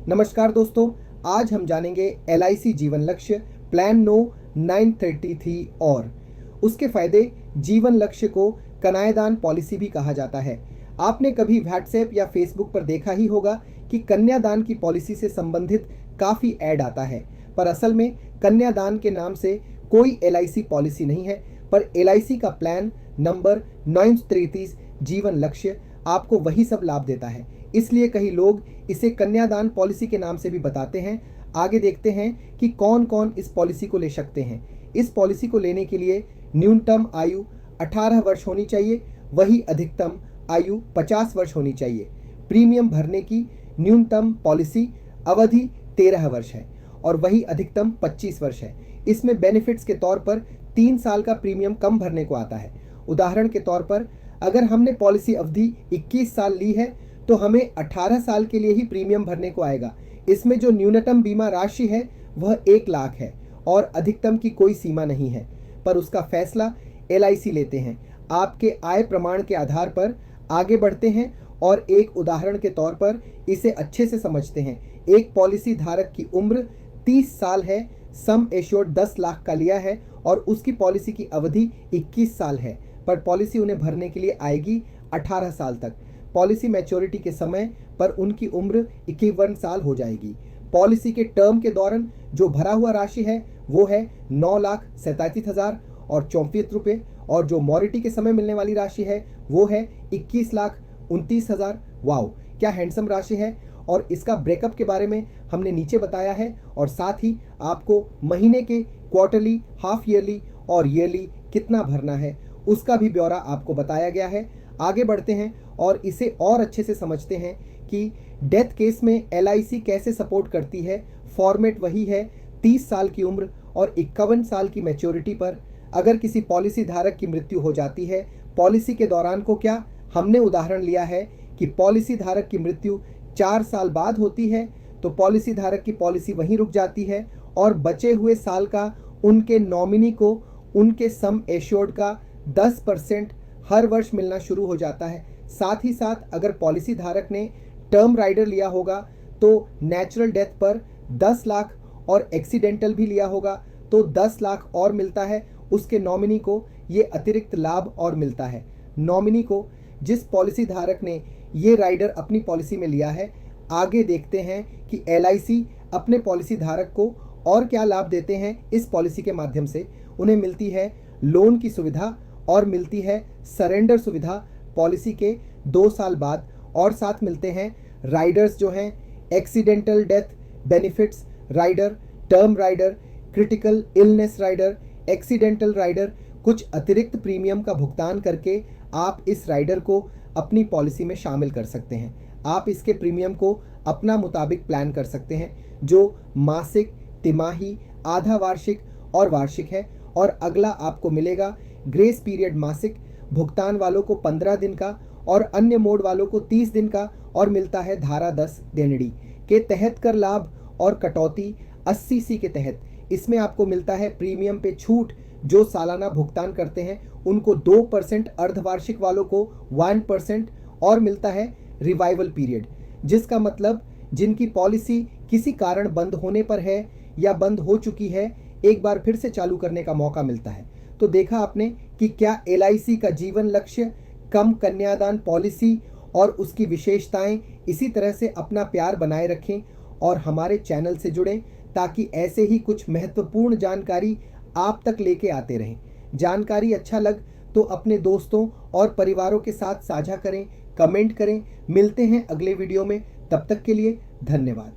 नमस्कार दोस्तों, आज हम जानेंगे LIC जीवन लक्ष्य प्लान नो 933 और उसके फायदे। जीवन लक्ष्य को कन्यादान पॉलिसी भी कहा जाता है। आपने कभी व्हाट्सएप या फेसबुक पर देखा ही होगा कि कन्यादान की पॉलिसी से संबंधित काफ़ी ऐड आता है, पर असल में कन्यादान के नाम से कोई LIC पॉलिसी नहीं है, पर LIC का प्लान नंबर 933 जीवन लक्ष्य आपको वही सब लाभ देता है। इसलिए कई लोग इसे कन्यादान पॉलिसी के नाम से भी बताते हैं। आगे देखते हैं कि कौन कौन इस पॉलिसी को ले सकते हैं। इस पॉलिसी को लेने के लिए न्यूनतम आयु 18 वर्ष होनी चाहिए, वही अधिकतम आयु 50 वर्ष होनी चाहिए। प्रीमियम भरने की न्यूनतम पॉलिसी अवधि 13 वर्ष है और वही अधिकतम 25 वर्ष है। इसमें बेनिफिट्स के तौर पर 3 साल का प्रीमियम कम भरने को आता है। उदाहरण के तौर पर अगर हमने पॉलिसी अवधि 21 साल ली है तो हमें 18 साल के लिए ही प्रीमियम भरने को आएगा। इसमें जो न्यूनतम बीमा राशि है वह 1 लाख है और अधिकतम की कोई सीमा नहीं है, पर उसका फैसला LIC लेते हैं। आपके आय प्रमाण के आधार पर आगे बढ़ते हैं और एक उदाहरण के तौर पर इसे अच्छे से समझते हैं। एक पॉलिसी धारक की उम्र 30 साल है, सम एश्योर्ड 10 लाख का लिया है और उसकी पॉलिसी की अवधि 21 साल है, पर पॉलिसी उन्हें भरने के लिए आएगी 18 साल तक। पॉलिसी मैच्योरिटी के समय पर उनकी उम्र 51 साल हो जाएगी। पॉलिसी के टर्म के दौरान जो भरा हुआ राशि है वो है 9,37,034 और जो मॉरिटी के समय मिलने वाली राशि है वो है 21,29,000। वाओ, क्या हैंडसम राशि है। और इसका ब्रेकअप के बारे में हमने नीचे बताया है और साथ ही आपको महीने के, क्वार्टरली, हाफ ईयरली और ईयरली कितना भरना है उसका भी ब्यौरा आपको बताया गया है। आगे बढ़ते हैं और इसे और अच्छे से समझते हैं कि डेथ केस में LIC कैसे सपोर्ट करती है। फॉर्मेट वही है, 30 साल की उम्र और 51 साल की मैच्योरिटी पर अगर किसी पॉलिसी धारक की मृत्यु हो जाती है, पॉलिसी के दौरान को क्या हमने उदाहरण लिया है कि पॉलिसी धारक की मृत्यु 4 साल बाद होती है तो पॉलिसी धारक की पॉलिसी वहीं रुक जाती है और बचे हुए साल का उनके नॉमिनी को उनके सम एश्योर्ड का 10% हर वर्ष मिलना शुरू हो जाता है। साथ ही साथ अगर पॉलिसी धारक ने टर्म राइडर लिया होगा तो नेचुरल डेथ पर 10 लाख और एक्सीडेंटल भी लिया होगा तो 10 लाख और मिलता है। उसके नॉमिनी को ये अतिरिक्त लाभ और मिलता है। नॉमिनी को जिस पॉलिसी धारक ने ये राइडर अपनी पॉलिसी में लिया है, आगे देखते हैं कि LIC अपने पॉलिसी धारक को और क्या लाभ देते हैं। इस पॉलिसी के माध्यम से उन्हें मिलती है लोन की सुविधा और मिलती है सरेंडर सुविधा पॉलिसी के 2 साल बाद, और साथ मिलते हैं राइडर्स जो हैं accidental death benefits rider, term rider, critical illness rider, accidental rider. कुछ अतिरिक्त प्रीमियम का भुगतान करके आप इस राइडर को अपनी पॉलिसी में शामिल कर सकते हैं। आप इसके प्रीमियम को अपना मुताबिक प्लान कर सकते हैं, जो मासिक, तिमाही, आधा वार्षिक और वार्षिक है। और अगला आपको मिलेगा ग्रेस पीरियड मासिक, भुगतान वालों को 15 दिन का और अन्य मोड वालों को 30 दिन का, और मिलता है धारा 10 देनड़ी के तहत कर लाभ और कटौती 80C के तहत। इसमें आपको मिलता है प्रीमियम पे छूट, जो सालाना भुगतान करते हैं उनको 2%, अर्धवार्षिक वालों को 1% और मिलता है रिवाइवल पीरियड, जिसका मतलब जिनकी पॉलिसी किसी कारण बंद होने पर है या बंद हो चुकी है, एक बार फिर से चालू करने का मौका मिलता है। तो देखा आपने कि क्या LIC का जीवन लक्ष्य कम कन्यादान पॉलिसी और उसकी विशेषताएं इसी तरह से अपना प्यार बनाए रखें और हमारे चैनल से जुड़ें, ताकि ऐसे ही कुछ महत्वपूर्ण जानकारी आप तक लेके आते रहें। जानकारी अच्छा लग तो अपने दोस्तों और परिवारों के साथ साझा करें, कमेंट करें। मिलते हैं अगले वीडियो में, तब तक के लिए धन्यवाद।